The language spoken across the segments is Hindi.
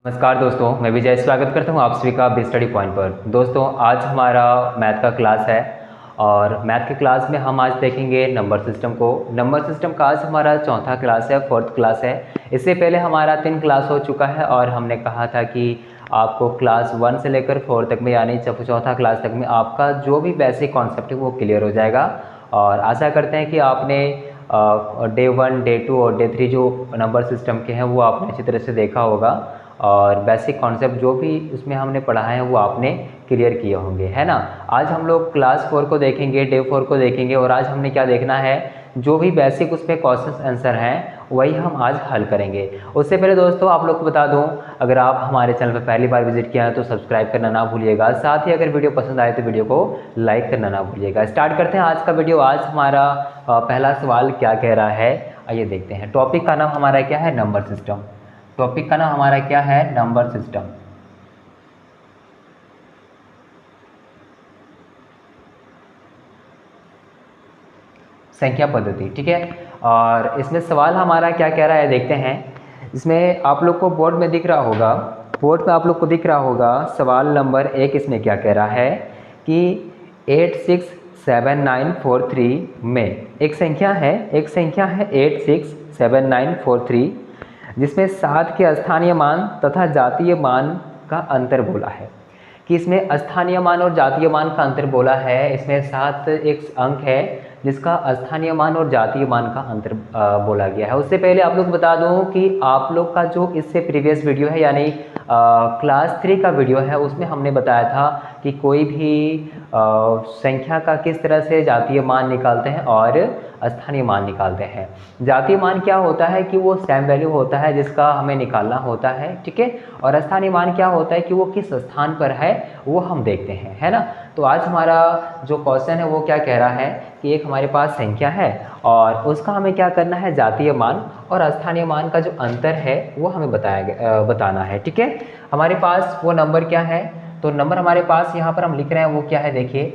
नमस्कार दोस्तों, मैं विजय स्वागत करता हूं आप सभी का बेस्ट स्टडी पॉइंट पर। दोस्तों, आज हमारा मैथ का क्लास है और मैथ के क्लास में हम आज देखेंगे नंबर सिस्टम को। नंबर सिस्टम का आज हमारा चौथा क्लास है, फोर्थ क्लास है। इससे पहले हमारा 3 क्लास हो चुका है और हमने कहा था कि आपको क्लास 1 से लेकर 4 तक में यानी चौथा क्लास तक में आपका जो भी बेसिक कॉन्सेप्ट है वो क्लियर हो जाएगा। और आशा करते हैं कि आपने डे 1, डे 2 और डे 3 जो नंबर सिस्टम के हैं वो आपने अच्छी तरह से देखा होगा और बेसिक कॉन्सेप्ट जो भी उसमें हमने पढ़ा है वो आपने क्लियर किए होंगे, है ना। आज हम लोग क्लास 4 को देखेंगे, डे 4 को देखेंगे और आज हमने क्या देखना है, जो भी बेसिक उसमें क्वेश्चन आंसर हैं वही हम आज हल करेंगे। उससे पहले दोस्तों आप लोग को बता दूं, अगर आप हमारे चैनल पर पहली बार विजिट किया है तो सब्सक्राइब करना ना भूलिएगा। साथ ही अगर वीडियो पसंद आए तो वीडियो को लाइक करना ना भूलिएगा। स्टार्ट करते हैं आज का वीडियो। आज हमारा पहला सवाल क्या कह रहा है, आइए देखते हैं। टॉपिक का नाम हमारा क्या है, नंबर सिस्टम। टॉपिक का नाम हमारा क्या है, नंबर सिस्टम। संख्या पद्धति, ठीक है। और इसमें सवाल हमारा क्या कह रहा है देखते हैं। इसमें आप लोग को बोर्ड में दिख रहा होगा, बोर्ड में आप लोग को दिख रहा होगा सवाल नंबर 1। इसमें क्या कह रहा है कि 867943 में एक संख्या है 867943 जिसमें 7 के स्थानीय मान तथा जातीय मान का अंतर बोला है। कि इसमें स्थानीय मान और जातीय मान का अंतर बोला है। इसमें 7 एक अंक है जिसका स्थानीय मान और जातीय मान का अंतर बोला गया है। उससे पहले आप लोग बता दूं कि आप लोग का जो इससे प्रीवियस वीडियो है यानी क्लास 3 का वीडियो है उसमें हमने बताया था कि कोई भी संख्या का किस तरह से जातीय मान निकालते हैं और स्थानीय मान निकालते हैं। जातीय मान क्या होता है कि वो सेम वैल्यू होता है जिसका हमें निकालना होता है, ठीक है। और स्थानीय मान क्या होता है कि वो किस स्थान पर है वो हम देखते हैं, है ना। तो आज हमारा जो क्वेश्चन है वो क्या कह रहा है कि एक हमारे पास संख्या है और उसका हमें क्या करना है, जातीय मान और स्थानीय मान का जो अंतर है वो हमें बताना है, ठीक है। हमारे पास वो नंबर क्या है, तो नंबर हमारे पास यहाँ पर हम लिख रहे हैं वो क्या है, देखिए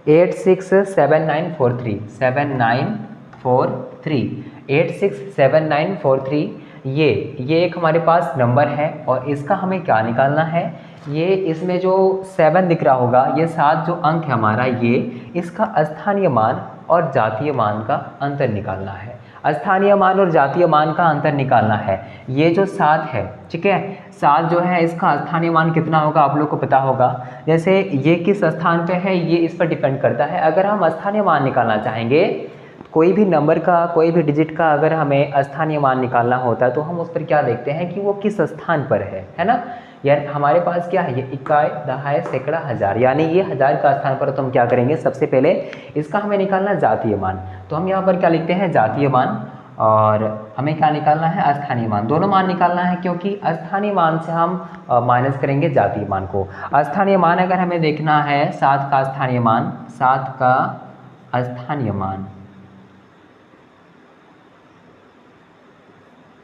867943 ये एक हमारे पास नंबर है और इसका हमें क्या निकालना है। ये इसमें जो 7 दिख रहा होगा, ये 7 जो अंक है हमारा, ये इसका स्थानीय मान और जातीय मान का अंतर निकालना है। स्थानीय मान और जातीय मान का अंतर निकालना है। ये जो 7 है, ठीक है, 7 जो है इसका स्थानीय मान कितना होगा आप लोग को पता होगा। जैसे ये किस स्थान पे है ये इस पर डिपेंड करता है। अगर हम स्थानीय मान निकालना चाहेंगे, कोई भी नंबर का, कोई भी डिजिट का अगर हमें स्थानीय मान निकालना होता है तो हम उस पर क्या देखते हैं कि वो किस स्थान पर है ना। यानी हमारे पास क्या है, ये इकाई, दहाई, सैकड़ा, हजार, यानी ये हजार का स्थान पर। तो हम क्या करेंगे, सबसे पहले इसका हमें निकालना जातीय मान। तो हम यहाँ पर क्या लिखते हैं, जातीय मान, और हमें क्या निकालना है, स्थानीय मान। दोनों मान निकालना है क्योंकि स्थानीय मान से हम माइनस करेंगे जातीय मान को। स्थानीय मान अगर हमें देखना है, 7 का स्थानीय मान, 7 का स्थानीय मान,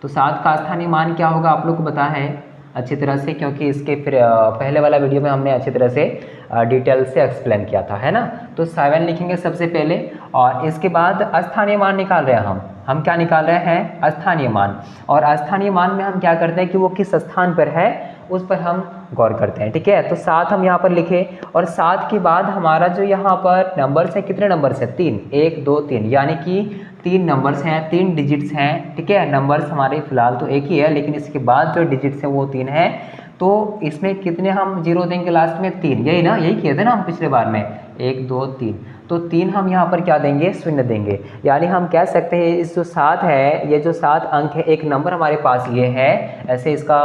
तो 7 का स्थानीय मान क्या होगा आप लोग को पता है अच्छी तरह से, क्योंकि इसके फिर पहले वाला वीडियो में हमने अच्छी तरह से डिटेल से एक्सप्लेन किया था, है ना। तो 7 लिखेंगे सबसे पहले और इसके बाद स्थानीय मान निकाल रहे हैं हम क्या निकाल रहे हैं, स्थानीय मान। और स्थानीय मान में हम क्या करते हैं कि वो किस स्थान पर है उस पर हम गौर करते हैं, ठीक है। तो 7 हम यहाँ पर लिखे और 7 के बाद हमारा जो यहाँ पर नंबर्स है, कितने नंबर्स है, 3, 1 2 3, यानी कि 3 नंबर्स हैं, 3 डिजिट्स हैं, ठीक है। नंबर्स हमारे फिलहाल तो एक ही है लेकिन इसके बाद जो डिजिट्स हैं वो 3 हैं। तो इसमें कितने हम जीरो देंगे लास्ट में, 3, यही ना, यही किए थे ना हम पिछले बार में, 1 2 3। तो 3 हम यहाँ पर क्या देंगे, शून्य देंगे। यानी हम कह सकते हैं इस जो 7 है, ये जो 7 अंक है, एक नंबर हमारे पास ये है। ऐसे इसका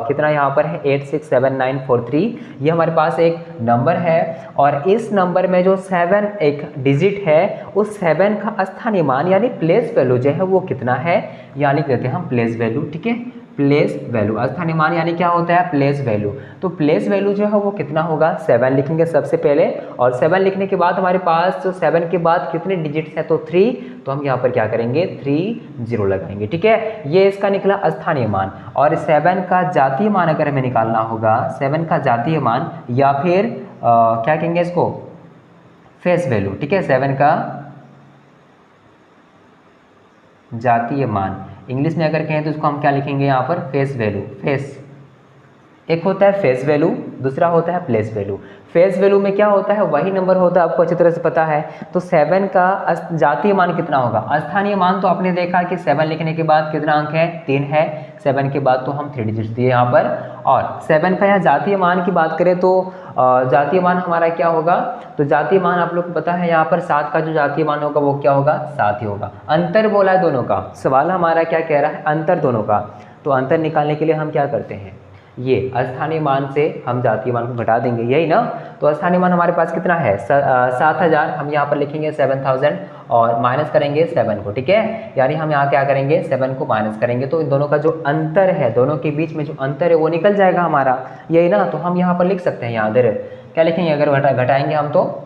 कितना यहाँ पर है, 867943, ये हमारे पास एक नंबर है। और इस नंबर में जो 7 एक डिजिट है, उस 7 का स्थानीय मान यानी प्लेस वैल्यू जो है वो कितना है, यानी कहते हैं हम प्लेस वैल्यू, ठीक है। प्लेस वैल्यू, स्थानीय मान यानी क्या होता है, प्लेस वैल्यू। तो प्लेस वैल्यू जो है वो कितना होगा, 7 लिखेंगे सबसे पहले। और 7 लिखने के बाद हमारे पास जो 7 के बाद कितने डिजिट्स हैं, तो 3। तो हम यहाँ पर क्या करेंगे, 3 0 लगाएंगे, ठीक है। ये इसका निकला स्थानीय मान। और 7 का जातीय मान अगर हमें निकालना होगा, 7 का जातीय मान या फिर क्या कहेंगे इसको, फेस वैल्यू, ठीक है। 7 का जातीय मान इंग्लिश में अगर कहें तो इसको हम क्या लिखेंगे यहाँ पर, फेस वैल्यू। फेस, एक होता है फेस वैल्यू, दूसरा होता है प्लेस वैल्यू। फेस वैल्यू में क्या होता है, वही नंबर होता है, आपको अच्छी तरह से पता है। तो 7 का जातीय मान कितना होगा, स्थानीय मान तो आपने देखा कि 7 लिखने के बाद कितना अंक है, 3 है। 7 के बाद तो हम 3 डिजिट्स दिए यहाँ पर। और 7 का यहाँ जातीय मान की बात करें तो जातीय मान हमारा क्या होगा, तो जातीय मान आप लोग को पता है यहाँ पर 7 का जो जातीय मान होगा वो क्या होगा, 7 ही होगा। अंतर बोला है दोनों का, सवाल हमारा क्या कह रहा है, अंतर दोनों का। तो अंतर निकालने के लिए हम क्या करते हैं, ये स्थानीय मान से हम जातीय मान को घटा देंगे, यही ना। तो स्थानीय मान हमारे पास कितना है, 7000, हम यहाँ पर लिखेंगे 7000 और माइनस करेंगे 7 को, ठीक है। यानी हम यहाँ क्या करेंगे, 7 को माइनस करेंगे तो इन दोनों का जो अंतर है, दोनों के बीच में जो अंतर है वो निकल जाएगा हमारा, यही ना। तो हम यहाँ पर लिख सकते हैं, यहाँ इधर क्या लिखेंगे, अगर घटाएंगे हम तो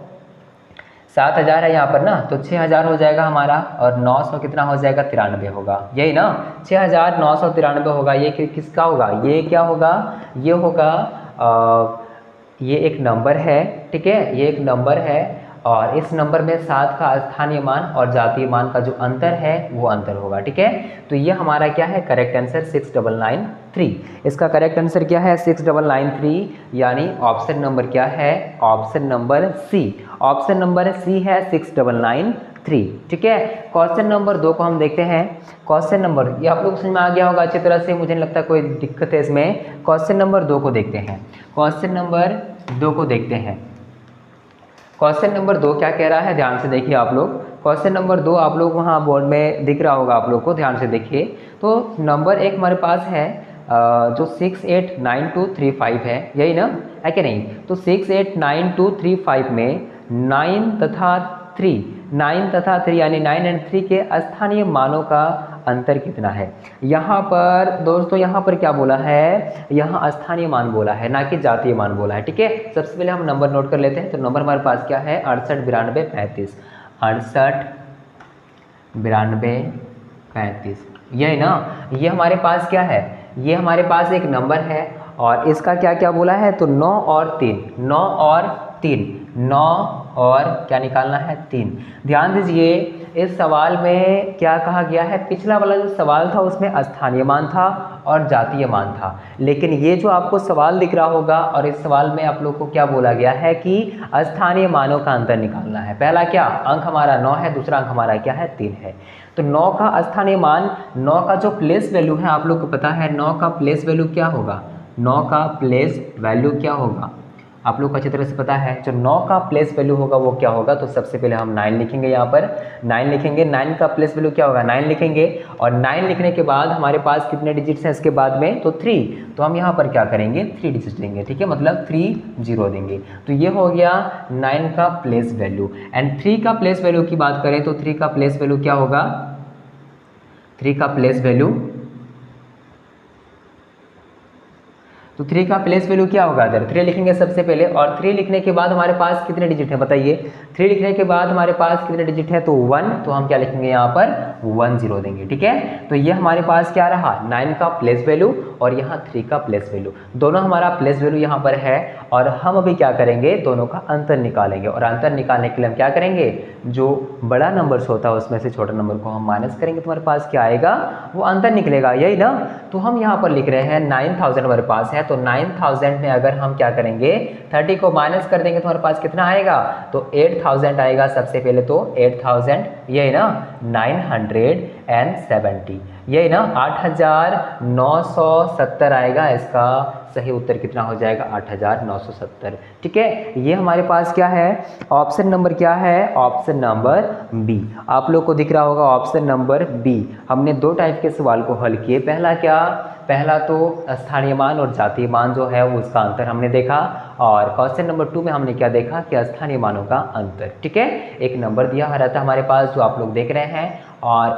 7000 है यहाँ पर ना, तो 6000 हो जाएगा हमारा, और 900 कितना हो जाएगा, 93 होगा, यही ना। 6993 होगा। ये किसका होगा, ये क्या होगा, ये होगा ये एक नंबर है, ठीक है, ये एक नंबर है। और इस नंबर में 7 का स्थानीय मान और जातीय मान का जो अंतर है वो अंतर होगा, ठीक है। तो ये हमारा क्या है, करेक्ट आंसर 6993। इसका करेक्ट आंसर क्या है, 6993, यानी ऑप्शन नंबर क्या है, option number C. Option number C है 6993, ठीक है। क्वेश्चन नंबर 2 को हम देखते हैं। क्वेश्चन नंबर, ये आप लोग समझ में आ गया होगा अच्छी तरह से, मुझे नहीं लगता कोई दिक्कत है इसमें। क्वेश्चन नंबर 2 को देखते हैं। क्वेश्चन नंबर 2 को देखते हैं। क्वेश्चन नंबर 2 क्या कह रहा है, ध्यान से देखिए आप लोग। क्वेश्चन नंबर 2 आप लोग वहाँ बोर्ड में दिख रहा होगा आप लोग को, ध्यान से देखिए। तो नंबर 1 हमारे पास है जो 689235 है, यही ना, है कि नहीं। तो 689235 में 9 तथा 3 यानी 9 और 3 के स्थानीय मानों का अंतर कितना है। यहाँ पर दोस्तों, यहाँ पर क्या बोला है, यहाँ स्थानीय मान बोला है, ना कि जातीय मान बोला है, ठीक है। सबसे पहले हम नंबर नोट कर लेते हैं। तो नंबर हमारे पास क्या है, 68 92 35, 68 92 35, यही ना। ये हमारे पास क्या है, ये हमारे पास एक नंबर है और इसका क्या क्या बोला है, तो 9 और 3, 9 और 3, 9 और क्या निकालना है, 3। ध्यान दीजिए, इस सवाल में क्या कहा गया है, पिछला वाला जो सवाल था उसमें स्थानीय मान था और जातीय मान था, लेकिन ये जो आपको सवाल दिख रहा होगा और इस सवाल में आप लोग को क्या बोला गया है कि स्थानीय मानों का अंतर निकालना है। पहला क्या अंक हमारा 9 है, दूसरा अंक हमारा क्या है, 3 है। तो 9 का स्थानीय मान, 9 का जो प्लेस वैल्यू है आप लोग को पता है, 9 का प्लेस वैल्यू क्या होगा, 9 का प्लेस वैल्यू क्या होगा, आप लोग को अच्छी तरह से पता है। जो 9 का प्लेस वैल्यू होगा वो क्या होगा, तो सबसे पहले हम 9 लिखेंगे, यहाँ पर 9 लिखेंगे। 9 का प्लेस वैल्यू क्या होगा, 9 लिखेंगे। और 9 लिखने के बाद हमारे पास कितने डिजिट्स हैं इसके बाद में, तो 3। तो हम यहाँ पर क्या करेंगे, 3 डिजिट देंगे, ठीक है, मतलब 3 0 देंगे। तो ये हो गया 9 का प्लेस वैल्यू। एंड 3 का प्लेस वैल्यू की बात करें तो 3 का प्लेस वैल्यू क्या होगा, 3 का प्लेस वैल्यू, तो 3 का प्लेस वैल्यू क्या होगा, इधर 3 लिखेंगे सबसे पहले। और 3 लिखने के बाद हमारे पास कितने डिजिट है बताइए, 3 लिखने के बाद हमारे पास कितने डिजिट है, तो 1। तो हम क्या लिखेंगे यहाँ पर 1 0 देंगे, ठीक है। तो ये हमारे पास क्या रहा, 9 का प्लेस वैल्यू और यहाँ 3 का प्लेस वैल्यू, दोनों हमारा प्लेस वैल्यू यहाँ पर है। और हम अभी क्या करेंगे, दोनों का अंतर निकालेंगे। और अंतर निकालने के लिए हम क्या करेंगे, जो बड़ा नंबर होता है उसमें से छोटा नंबर को हम माइनस करेंगे, तुम्हारे पास क्या आएगा, वो अंतर निकलेगा, यही ना। तो हम यहाँ पर लिख रहे हैं 9000 हमारे पास है, तो 9000 में अगर हम क्या करेंगे, 30 को माइनस कर देंगे तो हमारे पास कितना आएगा, तो 8000 आएगा सबसे पहले। तो 8000, यही ना, 970, यही ना, 8970 आएगा। इसका सही उत्तर कितना हो जाएगा, 8970, ठीक है। ये हमारे पास क्या है, ऑप्शन नंबर क्या है, ऑप्शन नंबर बी। आप लोग को दिख रहा होगा ऑप्शन नंबर बी। हमने 2 टाइप के सवाल को हल किए। पहला क्या, पहला तो स्थानीय मान और जातीय मान जो है उसका अंतर हमने देखा। और क्वेश्चन नंबर 2 में हमने क्या देखा कि स्थानीय मानों का अंतर, ठीक है। एक नंबर दिया हुआ रहता है हमारे पास जो आप लोग देख रहे हैं, और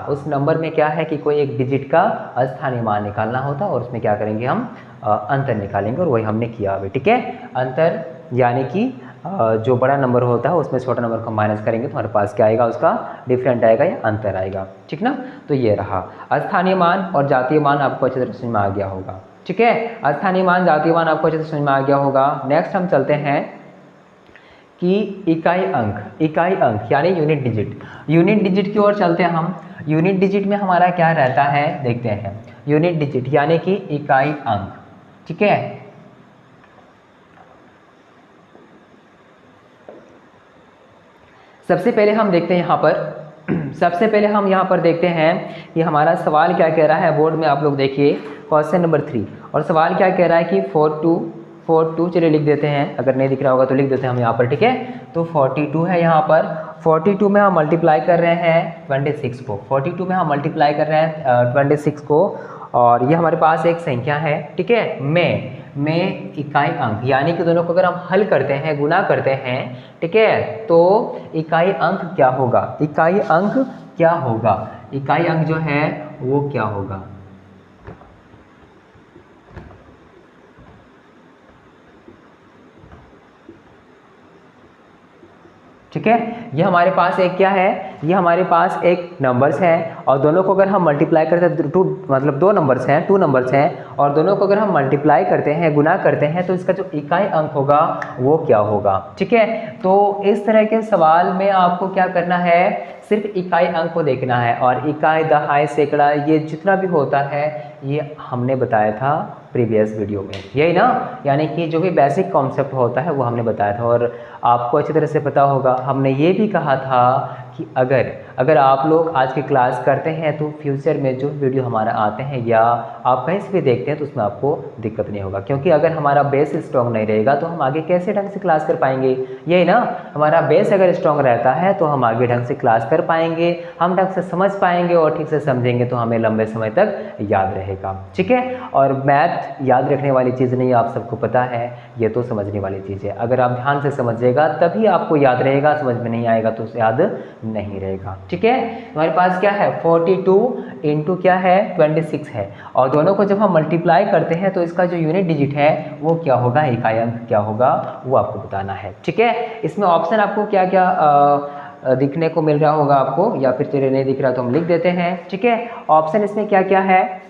उस नंबर में क्या है कि कोई एक डिजिट का स्थानीय मान निकालना होता है और उसमें क्या करेंगे, हम अंतर निकालेंगे, और वही हमने किया अभी, ठीक है। अंतर यानी कि जो बड़ा नंबर होता है उसमें छोटा नंबर को माइनस करेंगे तो हमारे पास क्या आएगा, उसका डिफरेंट आएगा या अंतर आएगा, ठीक ना। तो ये रहा स्थानीय मान और जातीय मान, आपको अच्छे तरह समझ में आ गया होगा, ठीक है। स्थानीय मान जातीय मान आपको अच्छे से समझ में आ गया होगा। नेक्स्ट हम चलते हैं कि इकाई अंक यानी यूनिट डिजिट की ओर चलते हैं हम। यूनिट डिजिट में हमारा क्या रहता है देखते हैं। यूनिट डिजिट यानी कि इकाई अंक, ठीक है। सबसे पहले हम देखते हैं यहाँ पर सबसे पहले हम यहाँ पर देखते हैं कि हमारा सवाल क्या कह रहा है। बोर्ड में आप लोग देखिए क्वेश्चन नंबर 3, और सवाल क्या कह रहा है कि 42 चलिए लिख देते हैं, अगर नहीं दिख रहा होगा तो लिख देते हैं हम यहाँ पर, ठीक है। तो 42 है यहाँ पर, 42 में हम मल्टीप्लाई कर रहे हैं 26 को, 42 में हम मल्टीप्लाई कर रहे हैं 26 को, और ये हमारे पास एक संख्या है, ठीक है। में इकाई अंक यानी कि दोनों को अगर हम हल करते हैं, गुना करते हैं, ठीक है, तो इकाई अंक क्या होगा, इकाई अंक क्या होगा, इकाई अंक जो है वो क्या होगा। ठीक है, ये हमारे पास एक क्या है, ये हमारे पास एक नंबर्स है, और दोनों को अगर हम मल्टीप्लाई करते हैं टू, मतलब दो नंबर्स हैं, टू नंबर्स हैं, और दोनों को अगर हम मल्टीप्लाई करते हैं, गुना करते हैं, तो इसका जो इकाई अंक होगा वो क्या होगा। ठीक है, तो इस तरह के सवाल में आपको क्या करना है, सिर्फ इकाई अंक को देखना है, और इकाई, दहाई, सैकड़ा, ये जितना भी होता है ये हमने बताया था प्रीवियस वीडियो में, यही ना, यानी कि जो भी बेसिक कॉन्सेप्ट होता है वो हमने बताया था। और आपको अच्छी तरह से पता होगा, हमने ये भी कहा था कि अगर आप लोग आज की क्लास करते हैं तो फ्यूचर में जो वीडियो हमारा आते हैं या आप कहीं से भी देखते हैं तो उसमें आपको दिक्कत नहीं होगा, क्योंकि अगर हमारा बेस स्ट्रॉन्ग नहीं रहेगा तो हम आगे कैसे ढंग से क्लास कर पाएंगे, यही ना। हमारा बेस अगर स्ट्रॉन्ग रहता है तो हम आगे ढंग से क्लास कर पाएंगे, हम ढंग से समझ पाएंगे, और ठीक से समझेंगे तो हमें लंबे समय तक याद रहेगा। ठीक है, और मैथ याद रखने वाली चीज़ नहीं, आप सबको पता है, ये तो समझने वाली चीज़ है। अगर आप ध्यान से समझिएगा तभी आपको याद रहेगा, समझ में नहीं आएगा तो याद नहीं रहेगा। ठीक है, हमारे पास क्या है 42 इंटू क्या है 26 है, और दोनों को जब हम मल्टीप्लाई करते हैं तो इसका जो यूनिट डिजिट है वो क्या होगा, इकाई अंक क्या होगा, वो आपको बताना है। ठीक है, इसमें ऑप्शन आपको क्या क्या दिखने को मिल रहा होगा आपको, या फिर चलिए नहीं दिख रहा तो हम लिख देते हैं। ठीक है, ऑप्शन इसमें क्या क्या है,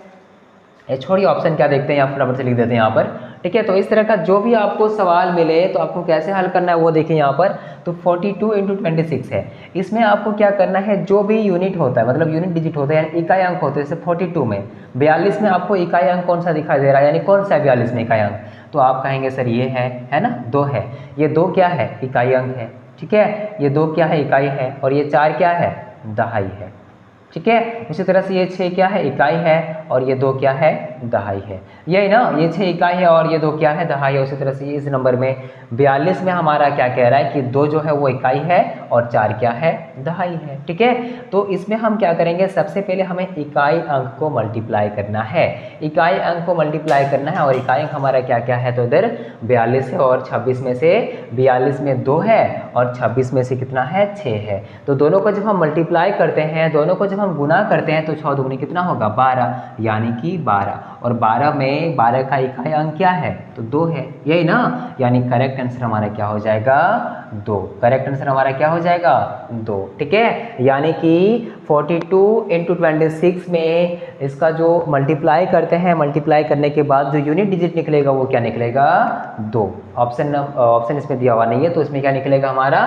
छोड़िए ऑप्शन क्या देखते हैं, या फटाफट से लिख देते हैं यहाँ पर। ठीक है, तो इस तरह का जो भी आपको सवाल मिले तो आपको कैसे हल करना है वो देखिए यहाँ पर। तो 42 इंटू 26 है, इसमें आपको क्या करना है, जो भी यूनिट होता है, मतलब यूनिट डिजिट होता है, यानी इकाई अंक होते हैं, जैसे 42 में 42 में आपको इकाई अंक कौन सा दिखाई दे रहा है, यानी कौन सा 42 में इकाई अंक, तो आप कहेंगे सर ये है ना, 2 है, ये 2 क्या है, इकाई अंक है। ठीक है, ये 2 क्या है, इकाई है, और ये 4 क्या है, दहाई है। ठीक है, उसी तरह से ये 6 क्या है, इकाई है, और ये 2 क्या है, दहाई है, यही ना, ये 6 इकाई है और ये 2 क्या है, दहाई है। उसी तरह से इस नंबर में 42 में हमारा क्या कह रहा है कि 2 जो है वो इकाई है और 4 क्या है, दहाई है। ठीक है, तो इसमें हम क्या करेंगे, सबसे पहले हमें इकाई अंक को मल्टीप्लाई करना है, इकाई अंक को मल्टीप्लाई करना है, और इकाई अंक हमारा क्या क्या है, तो इधर 42 है, और 26 में से 42 में 2 है, और 26 में से कितना है, 6 है। तो दोनों को जब हम मल्टीप्लाई करते हैं, दोनों को जब हम गुना करते हैं तो 6 दूनी कितना होगा, 12, यानी कि 12, और 12 में 12 का इकाई अंक क्या है, तो 2 है, यही ना, यानी करेक्ट आंसर हमारा क्या हो जाएगा, 2। करेक्ट आंसर हमारा क्या हो जाएगा, 2। ठीक है, यानी कि 42 इंटू 26 में इसका जो मल्टीप्लाई करते हैं, मल्टीप्लाई करने के बाद जो यूनिट डिजिट निकलेगा वो क्या निकलेगा, 2। ऑप्शन इसमें दिया हुआ नहीं है, तो इसमें क्या निकलेगा हमारा,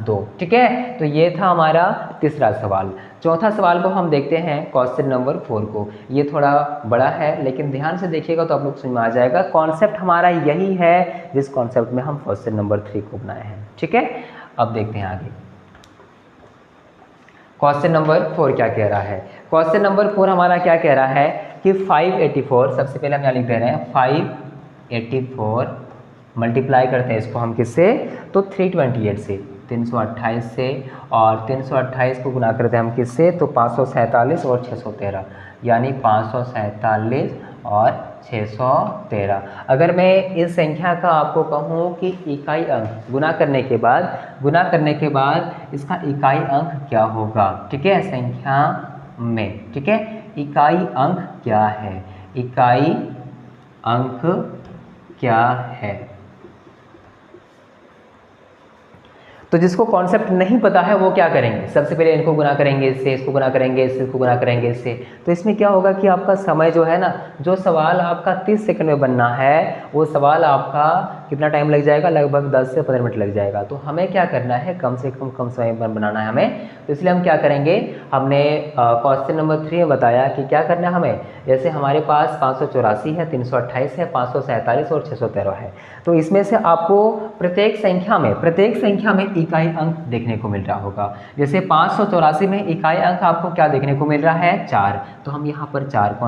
2। ठीक है, तो ये था हमारा तीसरा सवाल। चौथा सवाल को हम देखते हैं, क्वेश्चन नंबर 4 को। ये थोड़ा बड़ा है लेकिन ध्यान से देखिएगा तो आप लोग समझ में आ जाएगा। कॉन्सेप्ट हमारा यही है जिस कॉन्सेप्ट में हम क्वेश्चन नंबर 3 को बनाए हैं। ठीक है, अब देखते हैं आगे क्वेश्चन नंबर 4 क्या कह रहा है। क्वेश्चन नंबर 4 हमारा क्या कह रहा है कि 584, सबसे पहले हम यहाँ लिख दे रहे हैं 584 मल्टीप्लाई करते हैं इसको हम किससे, तो 328 से, 328 से, और 328 को गुना करते हैं हम किससे, तो 547 और 613, यानी 547 और 613। अगर मैं इस संख्या का आपको कहूँ कि इकाई अंक गुना करने के बाद इसका इकाई अंक क्या होगा, ठीक है, संख्या में, ठीक है, इकाई अंक क्या है, इकाई अंक क्या है। तो जिसको कॉन्सेप्ट नहीं पता है वो क्या करेंगे, सबसे पहले इनको गुना करेंगे इससे, इसको गुना करेंगे इससे, इसको गुना करेंगे इससे। तो इसमें क्या होगा कि आपका समय जो है ना, जो सवाल आपका 30 सेकंड में बनना है वो सवाल आपका कितना टाइम लग जाएगा, लगभग 10 से 15 मिनट लग जाएगा। तो हमें क्या करना है, कम से कम समय में बनाना है हमें। तो इसलिए हम क्या करेंगे, हमने क्वेश्चन नंबर 3 में बताया कि क्या करना है हमें। जैसे हमारे पास 584 है, 328 है, 547 और 613 है। तो इसमें से आपको प्रत्येक संख्या में इकाई अंक देखने को मिल रहा होगा। जैसे 584 में इकाई अंक आपको क्या देखने को मिल रहा है, 4। तो हम यहाँ पर 4 को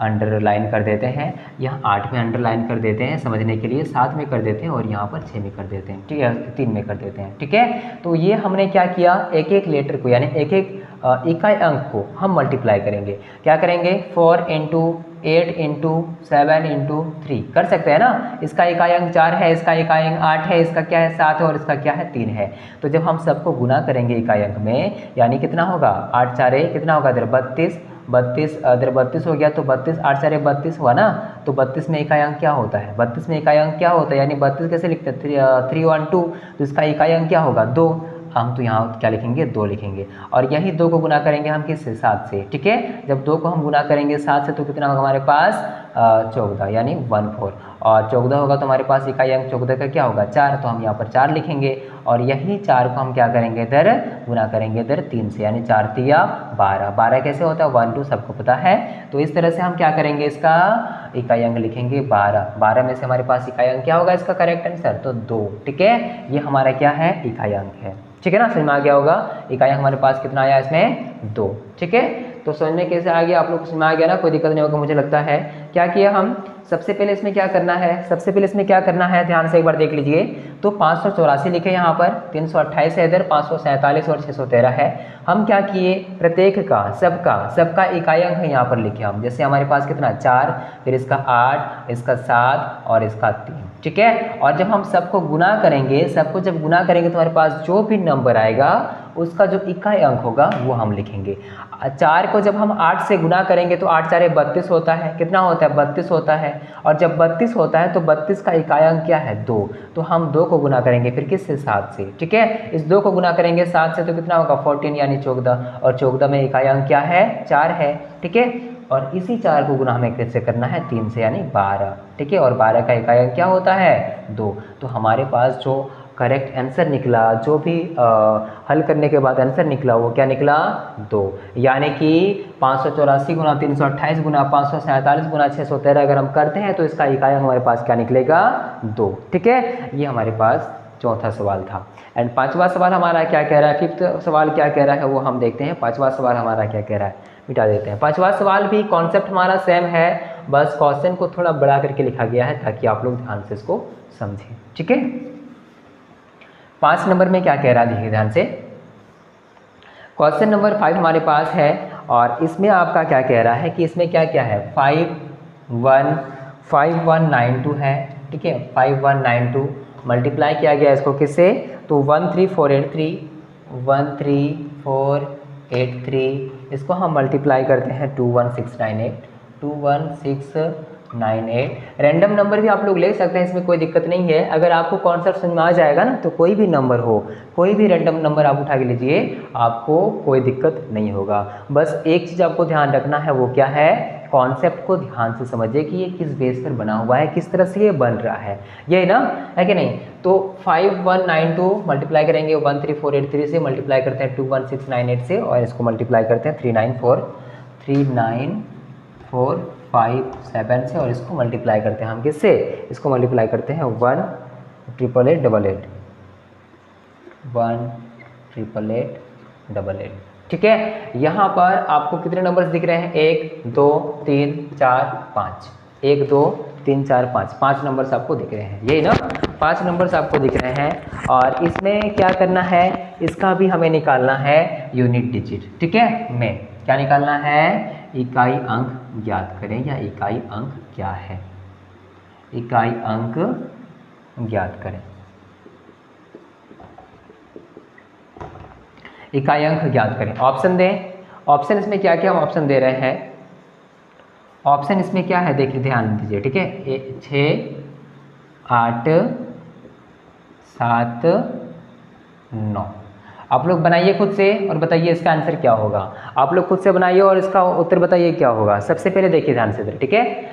अंडरलाइन कर देते हैं, यहाँ 8 में अंडरलाइन कर देते हैं समझने के लिए, 7 में कर देते हैं और यहाँ पर 6 में कर देते हैं, ठीक है, 3 में कर देते हैं, ठीक है। तो ये हमने क्या किया, एक एक लेटर को यानी एक एक इकाई अंक को हम मल्टीप्लाई करेंगे। क्या करेंगे, 4 इंटू 8 इंटू 7 इंटू 3 कर सकते हैं ना। इसका इकाई अंक 4 है, इसका इकाई अंक 8 है, इसका क्या है 7 है और इसका क्या है 3 है। तो जब हम सबको गुना करेंगे इकाई अंक में, यानी कितना होगा, 8 4 कितना होगा इधर 32, 32 इधर 32 हो गया। तो 32 8 4 32 हुआ ना। तो 32 में इकाई अंक क्या होता है, 32 में इकाई अंक क्या होता है, यानी 32 कैसे लिखते हैं, 3 1 2। तो इसका इकाई अंक क्या होगा 2। हम तो यहाँ क्या लिखेंगे, 2 लिखेंगे। और यही 2 को गुना करेंगे हम किससे, 7 से, ठीक है। जब 2 को हम गुना करेंगे 7 से तो कितना होगा हमारे पास 14 यानी 14। और 14 होगा तो हमारे पास इकाई अंक 14 का क्या होगा 4। तो हम यहाँ पर 4 लिखेंगे और यही 4 को हम क्या करेंगे इधर गुना करेंगे इधर 3 से, यानी 4 3 12। 12 कैसे होता है, 1 2 सबको पता है। तो इस तरह से हम क्या करेंगे, इसका इकाई अंक लिखेंगे 12। 12 में से हमारे पास इकाई अंक क्या होगा, इसका करेक्ट आंसर तो 2, ठीक है। ये हमारा क्या है, इकाई अंक है, ठीक है ना, समझ में आ गया होगा। इकाई अंक हमारे पास कितना आया इसमें 2, ठीक है। तो समझ में कैसे आ गया, आप लोग को समझ में आ गया ना, कोई दिक्कत नहीं होगा मुझे लगता है। क्या किया हम, सबसे पहले इसमें क्या करना है, सबसे पहले इसमें क्या करना है, ध्यान से एक बार देख लीजिए। तो 584 लिखे यहाँ पर, 328 है इधर, 547 और 613 है। हम क्या किए, प्रत्येक का सबका इकाई अंक है यहाँ पर लिखे हम। जैसे हमारे पास कितना 4, फिर इसका 8, इसका 7 और इसका 3, ठीक है। और जब हम सबको गुना करेंगे, सबको जब गुना करेंगे तो हमारे पास जो भी नंबर आएगा उसका जो इकाई अंक होगा वो हम लिखेंगे। 4 को जब हम 8 से गुना करेंगे तो 8 4 32 होता है, कितना होता है 32 होता है। और जब 32 होता है तो 32 का इकाई अंक क्या है 2। तो हम 2 को गुना करेंगे फिर किससे, 7 से, ठीक है। इस 2 को गुना करेंगे 7 से तो कितना होगा 14 यानी 14। और 14 में इकाई अंक क्या है 4 है, ठीक है। और इसी 4 को गुना हमें कैसे करना है 3 से यानी 12, ठीक है। और 12 का इकाई अंक क्या होता है 2। तो हमारे पास जो करेक्ट आंसर निकला, जो भी हल करने के बाद आंसर निकला वो क्या निकला 2। यानी कि 584 गुना 328 गुना 547 गुना 613 अगर हम करते हैं तो इसका इकाई हमारे पास क्या निकलेगा 2, ठीक है। ये हमारे पास चौथा सवाल था। एंड पांचवा सवाल हमारा क्या कह रहा है, फिफ्थ सवाल क्या कह रहा है वो हम देखते हैं। पांचवा सवाल हमारा क्या कह रहा है, मिटा देते हैं। पांचवा सवाल भी कॉन्सेप्ट हमारा सेम है, बस क्वेश्चन को थोड़ा बड़ा करके लिखा गया है ताकि आप लोग ध्यान से इसको समझें, ठीक है। 5 नंबर में क्या कह रहा है, देखिए ध्यान से। क्वेश्चन नंबर 5 हमारे पास है और इसमें आपका क्या कह रहा है कि इसमें क्या क्या है 5192 है, ठीक है। 5192 मल्टीप्लाई किया गया इसको किससे, तो 13483 13483 इसको हम मल्टीप्लाई करते हैं 21698 रैंडम नंबर भी आप लोग ले सकते हैं, इसमें कोई दिक्कत नहीं है। अगर आपको कॉन्सेप्ट समझ में आ जाएगा ना तो कोई भी नंबर हो, कोई भी रैंडम नंबर आप उठा के लीजिए, आपको कोई दिक्कत नहीं होगा। बस एक चीज़ आपको ध्यान रखना है, वो क्या है, कॉन्सेप्ट को ध्यान से समझिए कि ये किस बेस पर बना हुआ है, किस तरह से ये बन रहा है, ये ना है कि नहीं। तो 5192 मल्टीप्लाई करेंगे 13483 से, मल्टीप्लाई करते हैं 21698 से और इसको मल्टीप्लाई करते हैं 39457 से और इसको मल्टीप्लाई करते हैं हम किससे, इसको मल्टीप्लाई करते हैं 18888, ठीक है। यहाँ पर आपको कितने नंबर्स दिख रहे हैं, 1 2 3 4 5, 1 2 3 4 5, 5 नंबर्स आपको दिख रहे हैं, यही ना 5 नंबर्स आपको दिख रहे हैं। और इसमें क्या करना है, इसका भी हमें निकालना है यूनिट डिजिट, ठीक है। में क्या निकालना है, इकाई अंक ज्ञात करें, या इकाई अंक क्या है, इकाई अंक ज्ञात करें, इकाई अंक ज्ञात करें। ऑप्शन दें, ऑप्शन इसमें क्या क्या हम ऑप्शन दे रहे हैं, ऑप्शन इसमें क्या है देखिए ध्यान दीजिए, ठीक है। 6 8 7 9। आप लोग बनाइए खुद से और बताइए इसका आंसर क्या होगा। आप लोग खुद से बनाइए और इसका उत्तर बताइए क्या होगा। सबसे पहले देखिए ध्यान से इधर, ठीक है।